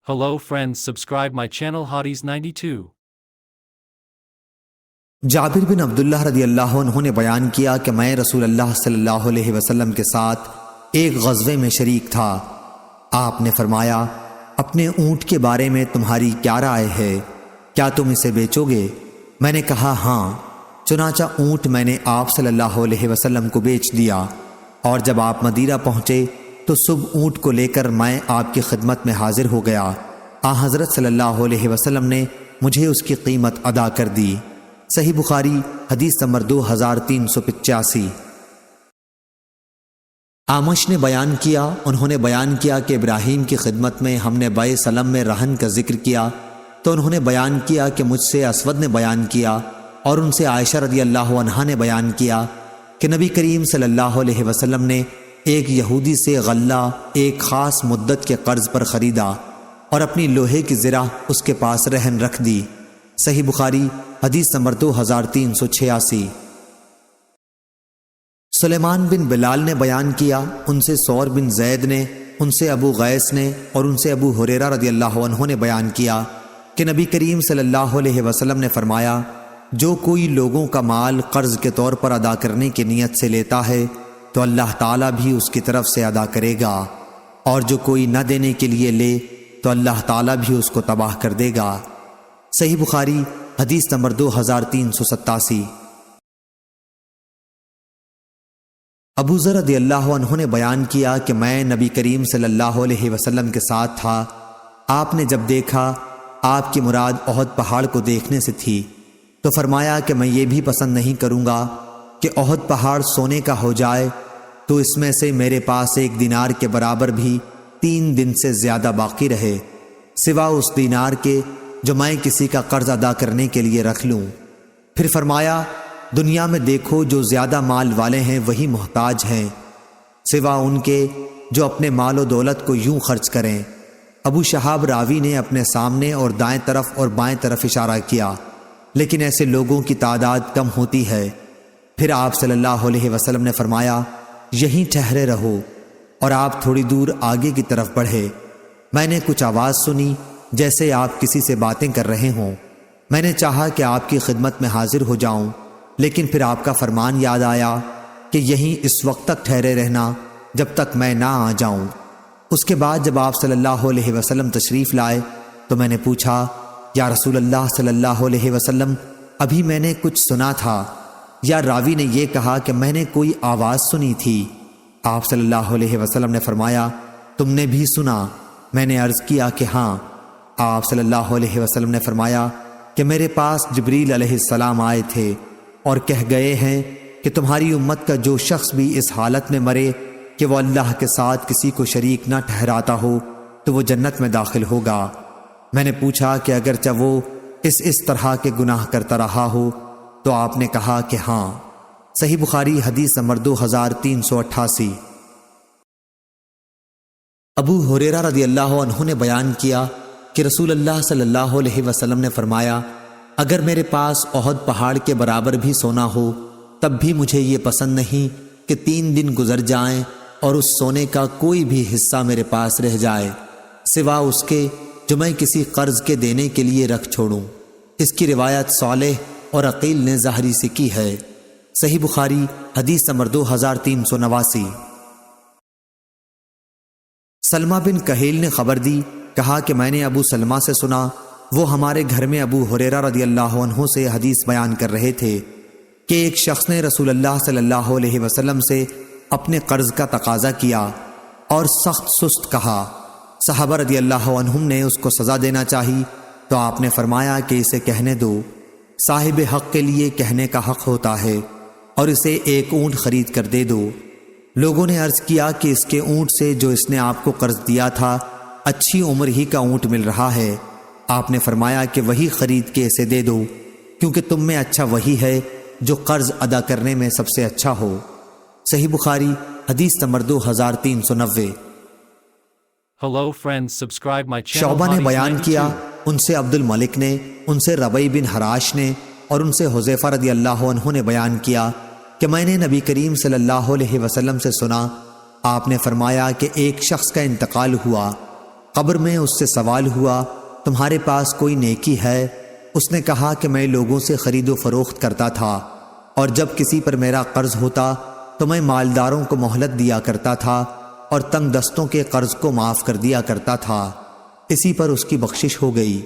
Hello friends, subscribe my channel Hotties 92. جابر بن عبداللہ رضی اللہ عنہ نے بیان کیا کہ میں رسول اللہ صلی اللہ علیہ وسلم کے ساتھ ایک غزوے میں شریک تھا۔ آپ نے فرمایا، اپنے اونٹ کے بارے میں تمہاری کیا رائے ہے؟ کیا تم اسے بیچو گے؟ میں نے کہا ہاں۔ چنانچہ اونٹ میں نے آپ صلی اللہ علیہ وسلم کو بیچ دیا، اور جب آپ مدینہ پہنچے تو صبح اونٹ کو لے کر میں آپ کی خدمت میں حاضر ہو گیا۔ حضرت صلی اللہ علیہ وسلم نے مجھے اس کی قیمت ادا کر دی۔ صحیح بخاری حدیث نمبر 2385۔ آمش نے بیان کیا، انہوں نے بیان کیا کہ ابراہیم کی خدمت میں ہم نے بیع سلم میں رہن کا ذکر کیا تو انہوں نے بیان کیا کہ مجھ سے اسود نے بیان کیا، اور ان سے عائشہ رضی اللہ عنہا نے بیان کیا کہ نبی کریم صلی اللہ علیہ وسلم نے ایک یہودی سے غلہ ایک خاص مدت کے قرض پر خریدا اور اپنی لوہے کی زرہ اس کے پاس رہن رکھ دی۔ صحیح بخاری حدیث نمبر 2386۔ سلیمان بن بلال نے بیان کیا، ان سے ثور بن زید نے، ان سے ابو غیث نے، اور ان سے ابو ہریرہ رضی اللہ عنہ نے بیان کیا کہ نبی کریم صلی اللہ علیہ وسلم نے فرمایا، جو کوئی لوگوں کا مال قرض کے طور پر ادا کرنے کی نیت سے لیتا ہے تو اللہ تعالیٰ بھی اس کی طرف سے ادا کرے گا، اور جو کوئی نہ دینے کے لیے لے تو اللہ تعالیٰ بھی اس کو تباہ کر دے گا۔ صحیح بخاری حدیث نمبر 2387۔ ابو ذر رضی اللہ عنہ نے بیان کیا کہ میں نبی کریم صلی اللہ علیہ وسلم کے ساتھ تھا۔ آپ نے جب دیکھا آپ کی مراد احد پہاڑ کو دیکھنے سے تھی تو فرمایا کہ میں یہ بھی پسند نہیں کروں گا کہ احد پہاڑ سونے کا ہو جائے تو اس میں سے میرے پاس 1 دینار کے برابر بھی 3 دن سے زیادہ باقی رہے، سوا اس دینار کے جو میں کسی کا قرض ادا کرنے کے لیے رکھ لوں۔ پھر فرمایا، دنیا میں دیکھو جو زیادہ مال والے ہیں وہی محتاج ہیں، سوا ان کے جو اپنے مال و دولت کو یوں خرچ کریں۔ ابو شہاب راوی نے اپنے سامنے اور دائیں طرف اور بائیں طرف اشارہ کیا، لیکن ایسے لوگوں کی تعداد کم ہوتی ہے۔ پھر آپ صلی اللہ علیہ وسلم نے فرمایا، یہیں ٹھہرے رہو، اور آپ تھوڑی دور آگے کی طرف بڑھے۔ میں نے کچھ آواز سنی جیسے آپ کسی سے باتیں کر رہے ہوں۔ میں نے چاہا کہ آپ کی خدمت میں حاضر ہو جاؤں، لیکن پھر آپ کا فرمان یاد آیا کہ یہیں اس وقت تک ٹھہرے رہنا جب تک میں نہ آ جاؤں۔ اس کے بعد جب آپ صلی اللہ علیہ وسلم تشریف لائے تو میں نے پوچھا، یا رسول اللہ صلی اللہ علیہ وسلم، ابھی میں نے کچھ سنا تھا، یا راوی نے یہ کہا کہ میں نے کوئی آواز سنی تھی؟ آپ صلی اللہ علیہ وسلم نے فرمایا، تم نے بھی سنا؟ میں نے عرض کیا کہ ہاں۔ آپ صلی اللہ علیہ وسلم نے فرمایا کہ میرے پاس جبریل علیہ السلام آئے تھے اور کہہ گئے ہیں کہ تمہاری امت کا جو شخص بھی اس حالت میں مرے کہ وہ اللہ کے ساتھ کسی کو شریک نہ ٹھہراتا ہو تو وہ جنت میں داخل ہوگا۔ میں نے پوچھا کہ اگرچہ وہ اس طرح کے گناہ کرتا رہا ہو تو آپ نے کہا کہ ہاں۔ صحیح بخاری حدیث نمبر 2388۔ ابو ہریرہ رضی اللہ عنہ نے بیان کیا کہ رسول اللہ صلی اللہ علیہ وسلم نے فرمایا، اگر میرے پاس احد پہاڑ کے برابر بھی سونا ہو تب بھی مجھے یہ پسند نہیں کہ 3 دن گزر جائیں اور اس سونے کا کوئی بھی حصہ میرے پاس رہ جائے، سوا اس کے جو میں کسی قرض کے دینے کے لیے رکھ چھوڑوں۔ اس کی روایت صالح اور عقیل نے ظاہری سے کی ہے۔ صحیح بخاری حدیث نمبر 2389۔ سلمہ بن کہیل نے خبر دی، کہا کہ میں نے ابو سلمہ سے سنا، وہ ہمارے گھر میں ابو ہریرہ رضی اللہ عنہ سے حدیث بیان کر رہے تھے کہ ایک شخص نے رسول اللہ صلی اللہ علیہ وسلم سے اپنے قرض کا تقاضا کیا اور سخت سست کہا۔ صحابہ رضی اللہ عنہم نے اس کو سزا دینا چاہی تو آپ نے فرمایا کہ اسے کہنے دو، صاحب حق کے لیے کہنے کا حق ہوتا ہے، اور اسے 1 اونٹ خرید کر دے دو۔ لوگوں نے عرض کیا کہ اس کے اونٹ سے جو اس نے آپ کو قرض دیا تھا اچھی عمر ہی کا اونٹ مل رہا ہے۔ آپ نے فرمایا کہ وہی خرید کے اسے دے دو، کیونکہ تم میں اچھا وہی ہے جو قرض ادا کرنے میں سب سے اچھا ہو۔ صحیح بخاری حدیث number 2390۔ Hello friends, subscribe my channel شعبہ نے Hotties بیان 92. کیا، ان سے عبد الملک نے، ان سے ربیع بن حراش نے، اور ان سے حذیفہ رضی اللہ عنہ نے بیان کیا کہ میں نے نبی کریم صلی اللہ علیہ وسلم سے سنا، آپ نے فرمایا کہ ایک شخص کا انتقال ہوا، قبر میں اس سے سوال ہوا تمہارے پاس کوئی نیکی ہے؟ اس نے کہا کہ میں لوگوں سے خرید و فروخت کرتا تھا، اور جب کسی پر میرا قرض ہوتا تو میں مالداروں کو مہلت دیا کرتا تھا اور تنگ دستوں کے قرض کو معاف کر دیا کرتا تھا، اسی پر اس کی بخشش ہو گئی۔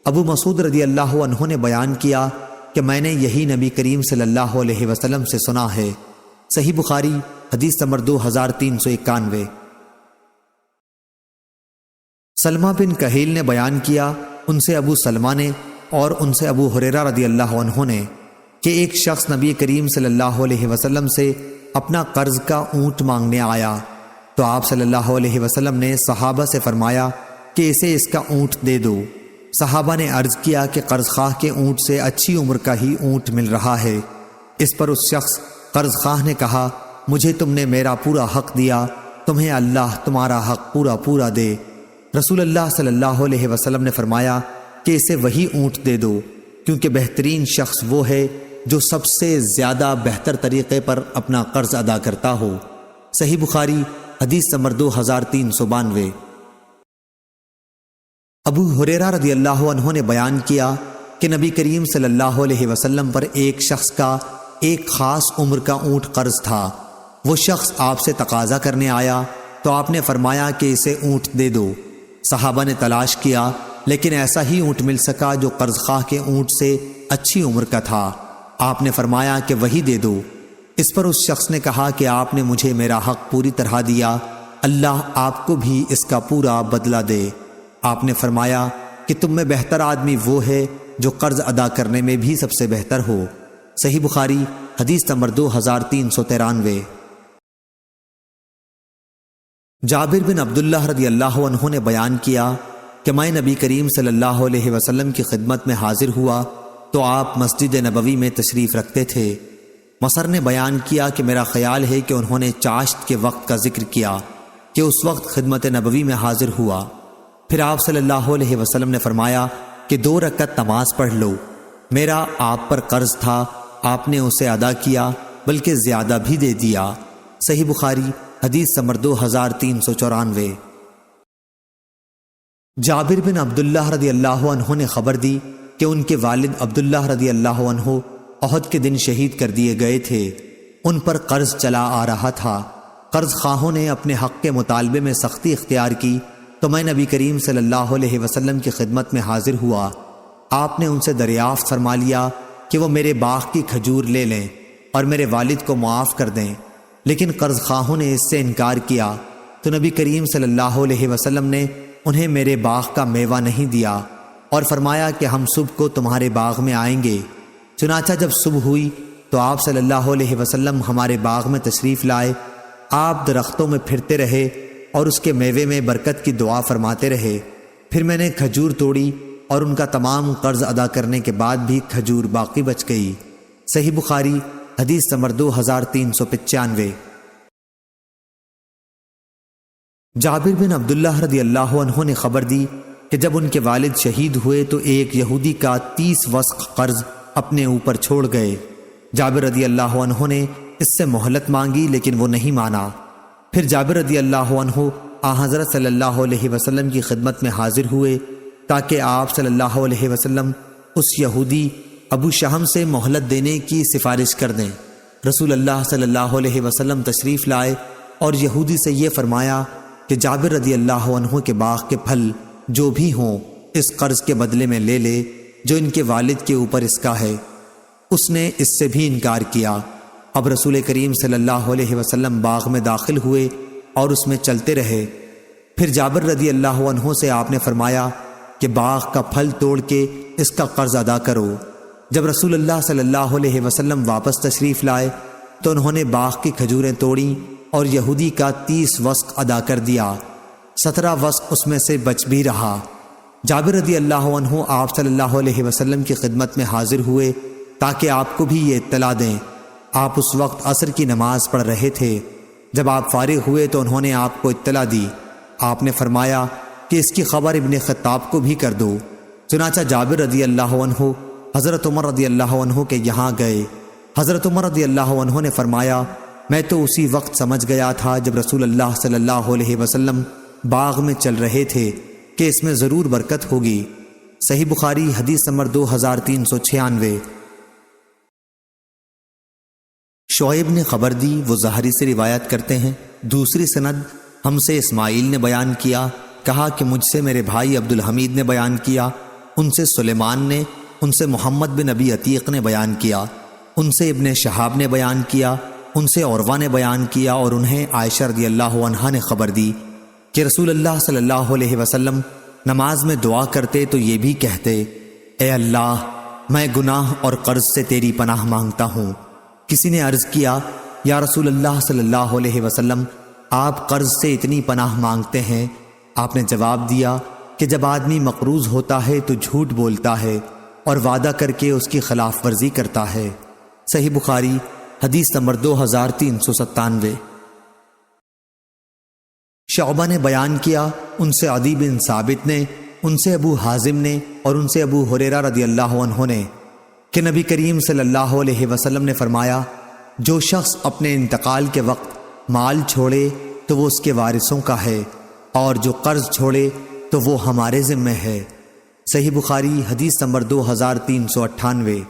ابو مسعود رضی اللہ عنہ نے بیان کیا کہ میں نے یہی نبی کریم صلی اللہ علیہ وسلم سے سنا ہے۔ صحیح بخاری حدیث نمبر 2391۔ سلمہ بن کہیل نے بیان کیا، ان سے ابو سلمہ نے اور ان سے ابو ہریرہ رضی اللہ عنہ نے، کہ ایک شخص نبی کریم صلی اللہ علیہ وسلم سے اپنا قرض کا اونٹ مانگنے آیا، تو آپ صلی اللہ علیہ وسلم نے صحابہ سے فرمایا کہ اسے اس کا اونٹ دے دو۔ صحابہ نے عرض کیا کہ قرض خواہ کے اونٹ سے اچھی عمر کا ہی اونٹ مل رہا ہے۔ اس پر اس شخص قرض خواہ نے کہا مجھے تم نے میرا پورا حق دیا، تمہیں اللہ تمہارا حق پورا دے۔ رسول اللہ صلی اللہ علیہ وسلم نے فرمایا کہ اسے وہی اونٹ دے دو، کیونکہ بہترین شخص وہ ہے جو سب سے زیادہ بہتر طریقے پر اپنا قرض ادا کرتا ہو۔ صحیح بخاری حدیث نمبر 2392۔ ابو ہریرہ رضی اللہ عنہ نے بیان کیا کہ نبی کریم صلی اللہ علیہ وسلم پر ایک شخص کا ایک خاص عمر کا اونٹ قرض تھا۔ وہ شخص آپ سے تقاضا کرنے آیا تو آپ نے فرمایا کہ اسے اونٹ دے دو۔ صحابہ نے تلاش کیا لیکن ایسا ہی اونٹ مل سکا جو قرض خواہ کے اونٹ سے اچھی عمر کا تھا۔ آپ نے فرمایا کہ وہی دے دو۔ اس پر اس شخص نے کہا کہ آپ نے مجھے میرا حق پوری طرح دیا، اللہ آپ کو بھی اس کا پورا بدلہ دے۔ آپ نے فرمایا کہ تم میں بہتر آدمی وہ ہے جو قرض ادا کرنے میں بھی سب سے بہتر ہو۔ صحیح بخاری حدیث نمبر 2393۔ جابر بن عبداللہ رضی اللہ عنہ نے بیان کیا کہ میں نبی کریم صلی اللہ علیہ وسلم کی خدمت میں حاضر ہوا تو آپ مسجد نبوی میں تشریف رکھتے تھے۔ مصر نے بیان کیا کہ میرا خیال ہے کہ انہوں نے چاشت کے وقت کا ذکر کیا کہ اس وقت خدمت نبوی میں حاضر ہوا۔ پھر آپ صلی اللہ علیہ وسلم نے فرمایا کہ 2 رکعت نماز پڑھ لو، میرا آپ پر قرض تھا، آپ نے اسے ادا کیا بلکہ زیادہ بھی دے دیا۔ صحیح بخاری حدیث نمبر 2394۔ جابر بن عبداللہ رضی اللہ عنہ نے خبر دی کہ ان کے والد عبداللہ رضی اللہ عنہ احد کے دن شہید کر دیے گئے تھے۔ ان پر قرض چلا آ رہا تھا۔ قرض خواہوں نے اپنے حق کے مطالبے میں سختی اختیار کی تو میں نبی کریم صلی اللہ علیہ وسلم کی خدمت میں حاضر ہوا۔ آپ نے ان سے دریافت فرما لیا کہ وہ میرے باغ کی کھجور لے لیں اور میرے والد کو معاف کر دیں، لیکن قرض خواہوں نے اس سے انکار کیا تو نبی کریم صلی اللہ علیہ وسلم نے انہیں میرے باغ کا میوہ نہیں دیا اور فرمایا کہ ہم صبح کو تمہارے باغ میں آئیں گے۔ چنانچہ جب صبح ہوئی تو آپ صلی اللہ علیہ وسلم ہمارے باغ میں تشریف لائے۔ آپ درختوں میں پھرتے رہے اور اس کے میوے میں برکت کی دعا فرماتے رہے۔ پھر میں نے کھجور توڑی اور ان کا تمام قرض ادا کرنے کے بعد بھی کھجور باقی بچ گئی۔ صحیح بخاری حدیث نمبر 2395۔ جابر بن عبداللہ رضی اللہ عنہ نے خبر دی کہ جب ان کے والد شہید ہوئے تو ایک یہودی کا 30 وسق قرض اپنے اوپر چھوڑ گئے۔ جابر رضی اللہ عنہ نے اس سے مہلت مانگی لیکن وہ نہیں مانا۔ پھر جابر رضی اللہ عنہ حضرت صلی اللہ علیہ وسلم کی خدمت میں حاضر ہوئے تاکہ آپ صلی اللہ علیہ وسلم اس یہودی ابو شہم سے مہلت دینے کی سفارش کر دیں۔ رسول اللہ صلی اللہ علیہ وسلم تشریف لائے اور یہودی سے یہ فرمایا کہ جابر رضی اللہ عنہ کے باغ کے پھل جو بھی ہوں اس قرض کے بدلے میں لے لے جو ان کے والد کے اوپر اس کا ہے۔ اس نے اس سے بھی انکار کیا۔ اب رسول کریم صلی اللہ علیہ وسلم باغ میں داخل ہوئے اور اس میں چلتے رہے۔ پھر جابر رضی اللہ عنہ سے آپ نے فرمایا کہ باغ کا پھل توڑ کے اس کا قرض ادا کرو۔ جب رسول اللہ صلی اللہ علیہ وسلم واپس تشریف لائے تو انہوں نے باغ کی کھجوریں توڑیں اور یہودی کا 30 وسق ادا کر دیا۔ 17 وسق اس میں سے بچ بھی رہا۔ جابر رضی اللہ عنہ آپ صلی اللہ علیہ وسلم کی خدمت میں حاضر ہوئے تاکہ آپ کو بھی یہ اطلاع دیں۔ آپ اس وقت عصر کی نماز پڑھ رہے تھے۔ جب آپ فارغ ہوئے تو انہوں نے آپ کو اطلاع دی۔ آپ نے فرمایا کہ اس کی خبر ابن خطاب کو بھی کر دو۔ چنانچہ جابر رضی اللہ عنہ حضرت عمر رضی اللہ عنہ کے یہاں گئے۔ حضرت عمر رضی اللہ عنہ نے فرمایا میں تو اسی وقت سمجھ گیا تھا جب رسول اللہ صلی اللہ علیہ وسلم باغ میں چل رہے تھے کہ اس میں ضرور برکت ہوگی۔ صحیح بخاری حدیث نمبر 2396۔ شعیب نے خبر دی، وہ زہری سے روایت کرتے ہیں۔ دوسری سند ہم سے اسماعیل نے بیان کیا، کہا کہ مجھ سے میرے بھائی عبد الحمید نے بیان کیا، ان سے سلیمان نے، ان سے محمد بن ابی عتیق نے بیان کیا، ان سے ابن شہاب نے بیان کیا، ان سے عروہ نے بیان کیا، اور انہیں عائشہ رضی اللہ عنہا نے خبر دی کہ رسول اللہ صلی اللہ علیہ وسلم نماز میں دعا کرتے تو یہ بھی کہتے، اے اللہ میں گناہ اور قرض سے تیری پناہ مانگتا ہوں۔ کسی نے عرض کیا، یا رسول اللہ صلی اللہ علیہ وسلم آپ قرض سے اتنی پناہ مانگتے ہیں؟ آپ نے جواب دیا کہ جب آدمی مقروض ہوتا ہے تو جھوٹ بولتا ہے اور وعدہ کر کے اس کی خلاف ورزی کرتا ہے۔ صحیح بخاری حدیث نمبر 2397۔ شعبہ نے بیان کیا، ان سے عدی بن ثابت نے، ان سے ابو حازم نے، اور ان سے ابو ہریرہ رضی اللہ عنہ نے کہ نبی کریم صلی اللہ علیہ وسلم نے فرمایا، جو شخص اپنے انتقال کے وقت مال چھوڑے تو وہ اس کے وارثوں کا ہے، اور جو قرض چھوڑے تو وہ ہمارے ذمہ ہے۔ صحیح بخاری حدیث نمبر 2398۔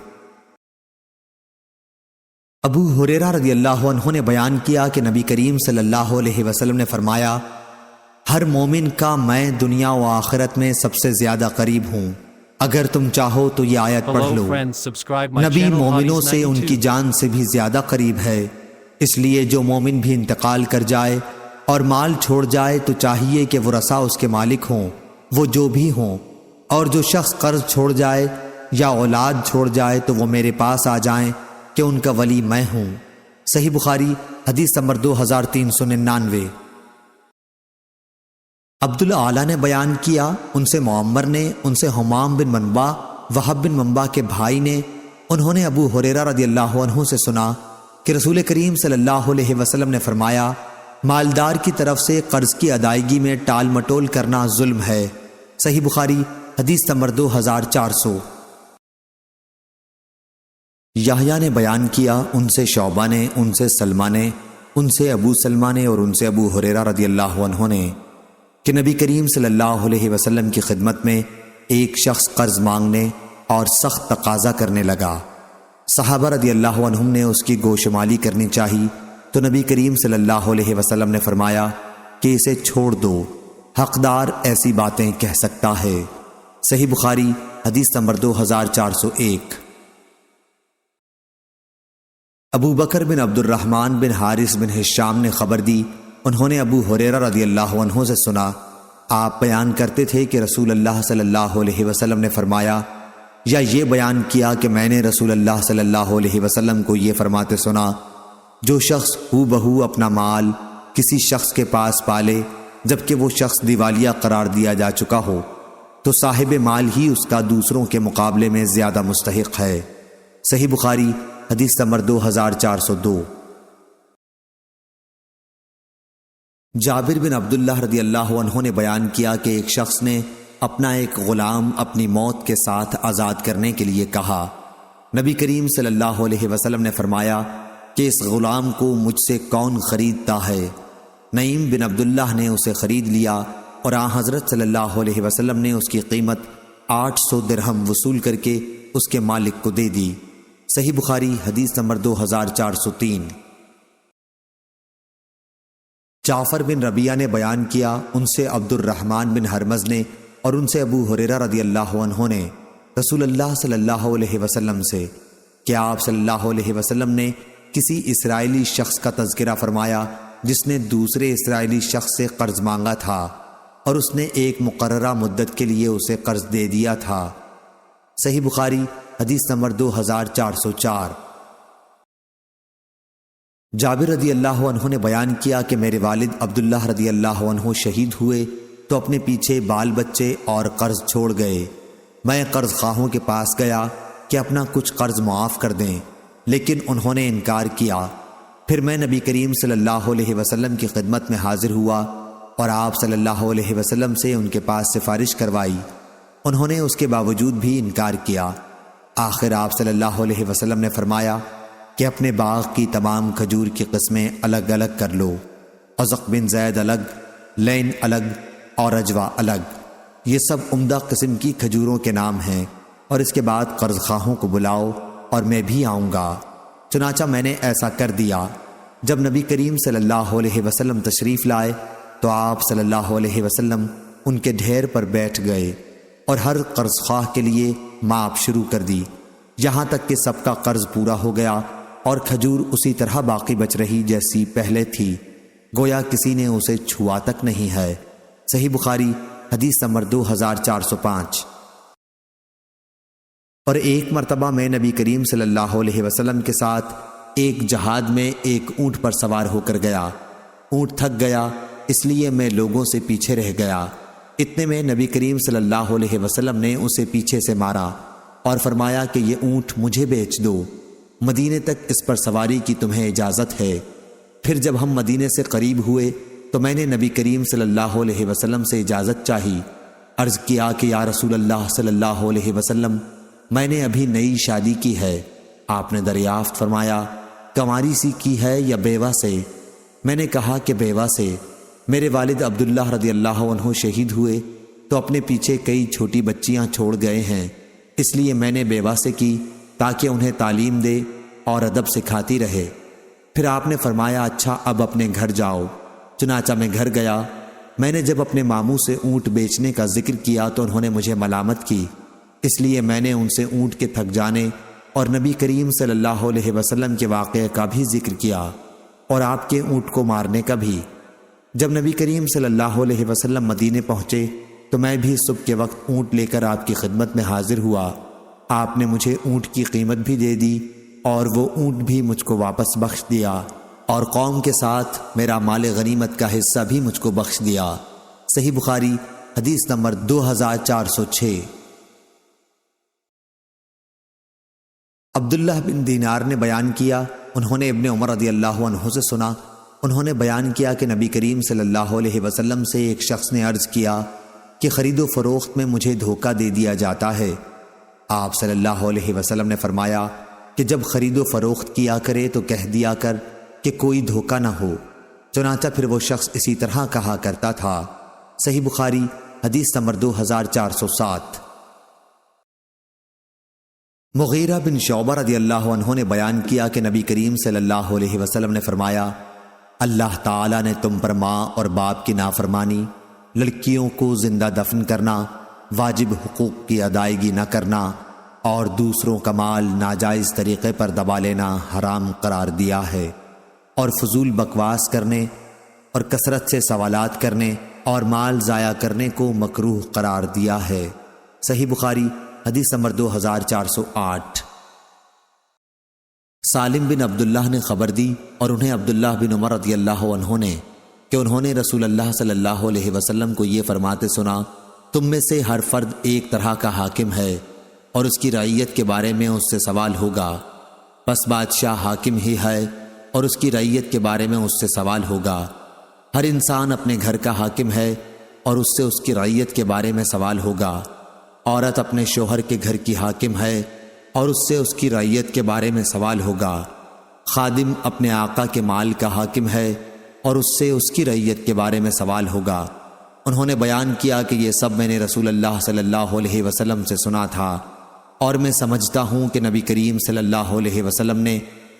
ابو ہریرہ رضی اللہ عنہ نے بیان کیا کہ نبی کریم صلی اللہ علیہ وسلم نے فرمایا، ہر مومن کا میں دنیا و آخرت میں سب سے زیادہ قریب ہوں۔ اگر تم چاہو تو یہ آیت پڑھ Hello love, friends, subscribe my نبی channel مومنوں Hadi's سے ان 92۔ کی جان سے بھی زیادہ قریب ہے، اس لیے جو مومن بھی انتقال کر جائے اور مال چھوڑ جائے تو چاہیے کہ ورثاء اس کے مالک ہوں، وہ جو بھی ہوں، اور جو شخص قرض چھوڑ جائے یا اولاد چھوڑ جائے تو وہ میرے پاس آ جائیں کہ ان کا ولی میں ہوں۔ صحیح بخاری حدیث نمبر 2399۔ عبدالعالی نے بیان کیا، ان سے معمر نے، ان سے حمام بن منبع، وہب بن منبع کے بھائی نے، انہوں نے ابو ہریرہ رضی اللہ عنہ سے سنا کہ رسول کریم صلی اللہ علیہ وسلم نے فرمایا، مالدار کی طرف سے قرض کی ادائیگی میں ٹال مٹول کرنا ظلم ہے۔ صحیح بخاری حدیث نمبر 2400۔ یحییٰ نے بیان کیا، ان سے شعبہ نے، ان سے سلمہ نے، ان سے ابو سلمہ نے، اور ان سے ابو ہریرہ رضی اللہ عنہ نے کہ نبی کریم صلی اللہ علیہ وسلم کی خدمت میں ایک شخص قرض مانگنے اور سخت تقاضا کرنے لگا۔ صحابہ رضی اللہ عنہم نے اس کی گوشمالی کرنی چاہی تو نبی کریم صلی اللہ علیہ وسلم نے فرمایا کہ اسے چھوڑ دو، حقدار ایسی باتیں کہہ سکتا ہے۔ صحیح بخاری حدیث نمبر 2401۔ ابو بکر بن عبد الرحمن بن حارث بن ہشام نے خبر دی، انہوں نے ابو ہریرہ رضی اللہ عنہ سے سنا، آپ بیان کرتے تھے کہ رسول اللہ صلی اللہ علیہ وسلم نے فرمایا، یا یہ بیان کیا کہ میں نے رسول اللہ صلی اللہ علیہ وسلم کو یہ فرماتے سنا، جو شخص ہو بہو اپنا مال کسی شخص کے پاس پالے جبکہ وہ شخص دیوالیہ قرار دیا جا چکا ہو تو صاحب مال ہی اس کا دوسروں کے مقابلے میں زیادہ مستحق ہے۔ صحیح بخاری حدیث نمبر 2402۔ جابر بن عبداللہ رضی اللہ عنہ نے بیان کیا کہ ایک شخص نے اپنا ایک غلام اپنی موت کے ساتھ آزاد کرنے کے لیے کہا۔ نبی کریم صلی اللہ علیہ وسلم نے فرمایا کہ اس غلام کو مجھ سے کون خریدتا ہے؟ نعیم بن عبداللہ نے اسے خرید لیا اور آن حضرت صلی اللہ علیہ وسلم نے اس کی قیمت 800 درہم وصول کر کے اس کے مالک کو دے دی۔ صحیح بخاری حدیث نمبر 2403۔ جعفر بن ربیعہ نے بیان کیا، ان سے عبد الرحمن بن حرمز نے اور ان سے ابو ہریرہ رضی اللہ عنہ نے رسول اللہ صلی اللہ علیہ وسلم سے کہ آپ صلی اللہ علیہ وسلم نے کسی اسرائیلی شخص کا تذکرہ فرمایا جس نے دوسرے اسرائیلی شخص سے قرض مانگا تھا اور اس نے ایک مقررہ مدت کے لیے اسے قرض دے دیا تھا۔ صحیح بخاری حدیث نمبر 2404۔ جابر رضی اللہ عنہ نے بیان کیا کہ میرے والد عبداللہ رضی اللہ عنہ شہید ہوئے تو اپنے پیچھے بال بچے اور قرض چھوڑ گئے۔ میں قرض خواہوں کے پاس گیا کہ اپنا کچھ قرض معاف کر دیں، لیکن انہوں نے انکار کیا۔ پھر میں نبی کریم صلی اللہ علیہ وسلم کی خدمت میں حاضر ہوا اور آپ صلی اللہ علیہ وسلم سے ان کے پاس سفارش کروائی۔ انہوں نے اس کے باوجود بھی انکار کیا۔ آخر آپ صلی اللہ علیہ وسلم نے فرمایا کہ اپنے باغ کی تمام کھجور کی قسمیں الگ الگ کر لو، عزق بن زید الگ، لین الگ اور اجوا الگ، یہ سب عمدہ قسم کی کھجوروں کے نام ہیں، اور اس کے بعد قرض خواہوں کو بلاؤ اور میں بھی آؤں گا۔ چنانچہ میں نے ایسا کر دیا۔ جب نبی کریم صلی اللہ علیہ وسلم تشریف لائے تو آپ صلی اللہ علیہ وسلم ان کے ڈھیر پر بیٹھ گئے اور ہر قرض خواہ کے لیے ماپ شروع کر دی، یہاں تک کہ سب کا قرض پورا ہو گیا اور کھجور اسی طرح باقی بچ رہی جیسی پہلے تھی، گویا کسی نے اسے چھوا تک نہیں ہے۔ صحیح بخاری حدیث نمبر 2405۔ اور ایک مرتبہ میں نبی کریم صلی اللہ علیہ وسلم کے ساتھ ایک جہاد میں ایک اونٹ پر سوار ہو کر گیا۔ اونٹ تھک گیا، اس لیے میں لوگوں سے پیچھے رہ گیا۔ اتنے میں نبی کریم صلی اللہ علیہ وسلم نے اسے پیچھے سے مارا اور فرمایا کہ یہ اونٹ مجھے بیچ دو، مدینے تک اس پر سواری کی تمہیں اجازت ہے۔ پھر جب ہم مدینے سے قریب ہوئے تو میں نے نبی کریم صلی اللہ علیہ وسلم سے اجازت چاہی۔ عرض کیا کہ یا رسول اللہ صلی اللہ علیہ وسلم، میں نے ابھی نئی شادی کی ہے۔ آپ نے دریافت فرمایا کنواری سی کی ہے یا بیوہ سے؟ میں نے کہا کہ بیوہ سے۔ میرے والد عبداللہ رضی اللہ عنہ شہید ہوئے تو اپنے پیچھے کئی چھوٹی بچیاں چھوڑ گئے ہیں، اس لیے میں نے بیوہ سے کی تاکہ انہیں تعلیم دے اور ادب سکھاتی رہے۔ پھر آپ نے فرمایا اچھا اب اپنے گھر جاؤ۔ چنانچہ میں گھر گیا۔ میں نے جب اپنے ماموں سے اونٹ بیچنے کا ذکر کیا تو انہوں نے مجھے ملامت کی، اس لیے میں نے ان سے اونٹ کے تھک جانے اور نبی کریم صلی اللہ علیہ وسلم کے واقعے کا بھی ذکر کیا اور آپ کے اونٹ کو مارنے کا بھی۔ جب نبی کریم صلی اللہ علیہ وسلم مدینے پہنچے تو میں بھی صبح کے وقت اونٹ لے کر آپ کی خدمت میں حاضر ہوا۔ آپ نے مجھے اونٹ کی قیمت بھی دے دی اور وہ اونٹ بھی مجھ کو واپس بخش دیا اور قوم کے ساتھ میرا مال غنیمت کا حصہ بھی مجھ کو بخش دیا۔ صحیح بخاری حدیث نمبر 2406۔ عبداللہ بن دینار نے بیان کیا، انہوں نے ابن عمر رضی اللہ عنہ سے سنا، انہوں نے بیان کیا کہ نبی کریم صلی اللہ علیہ وسلم سے ایک شخص نے عرض کیا کہ خرید و فروخت میں مجھے دھوکہ دے دیا جاتا ہے۔ آپ صلی اللہ علیہ وسلم نے فرمایا کہ جب خرید و فروخت کیا کرے تو کہہ دیا کر کہ کوئی دھوکہ نہ ہو۔ چنانچہ پھر وہ شخص اسی طرح کہا کرتا تھا۔ صحیح بخاری حدیث نمبر 2407۔ مغیرہ بن شعبہ رضی اللہ عنہ نے بیان کیا کہ نبی کریم صلی اللہ علیہ وسلم نے فرمایا اللہ تعالیٰ نے تم پر ماں اور باپ کی نافرمانی، لڑکیوں کو زندہ دفن کرنا، واجب حقوق کی ادائیگی نہ کرنا اور دوسروں کا مال ناجائز طریقے پر دبا لینا حرام قرار دیا ہے، اور فضول بکواس کرنے اور کثرت سے سوالات کرنے اور مال ضائع کرنے کو مکروہ قرار دیا ہے۔ صحیح بخاری حدیث نمبر 2408۔ سالم بن عبداللہ نے خبر دی اور انہیں عبداللہ بن عمر رضی اللہ عنہ نے کہ انہوں نے رسول اللہ صلی اللہ علیہ وسلم کو یہ فرماتے سنا تم میں سے ہر فرد ایک طرح کا حاکم ہے اور اس کی رعیت کے بارے میں اس سے سوال ہوگا، پس بادشاہ حاکم ہی ہے اور اس کی رعیت کے بارے میں اس سے سوال ہوگا۔ ہر انسان اپنے گھر کا حاکم ہے اور اس سے اس کی رعیت کے بارے میں سوال ہوگا۔ عورت اپنے شوہر کے گھر کی حاکم ہے اور اس سے اس کی رعیت کے بارے میں سوال ہوگا۔ خادم اپنے آقا کے مال کا حاکم ہے اور اس سے اس کی رعیت کے بارے میں سوال ہوگا۔ انہوں نے بیان کیا کہ یہ سب میں نے رسول اللہ صلی اللہ علیہ وسلم سے سنا تھا، اور میں سمجھتا ہوں کہ نبی کریم صلی اللہ علیہ وسلم نے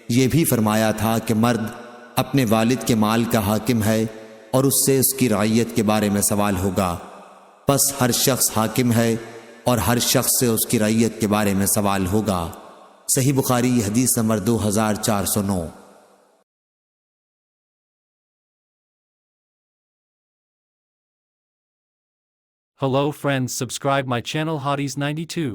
یہ بھی فرمایا تھا کہ مرد اپنے والد کے مال کا حاکم ہے اور اس سے اس کی رعیت کے بارے میں سوال ہوگا، پس ہر شخص حاکم ہے اور ہر شخص سے اس کی رعیت کے بارے میں سوال ہوگا۔ صحیح بخاری حدیث number 2409۔ Hello friends, subscribe my channel Hotties92.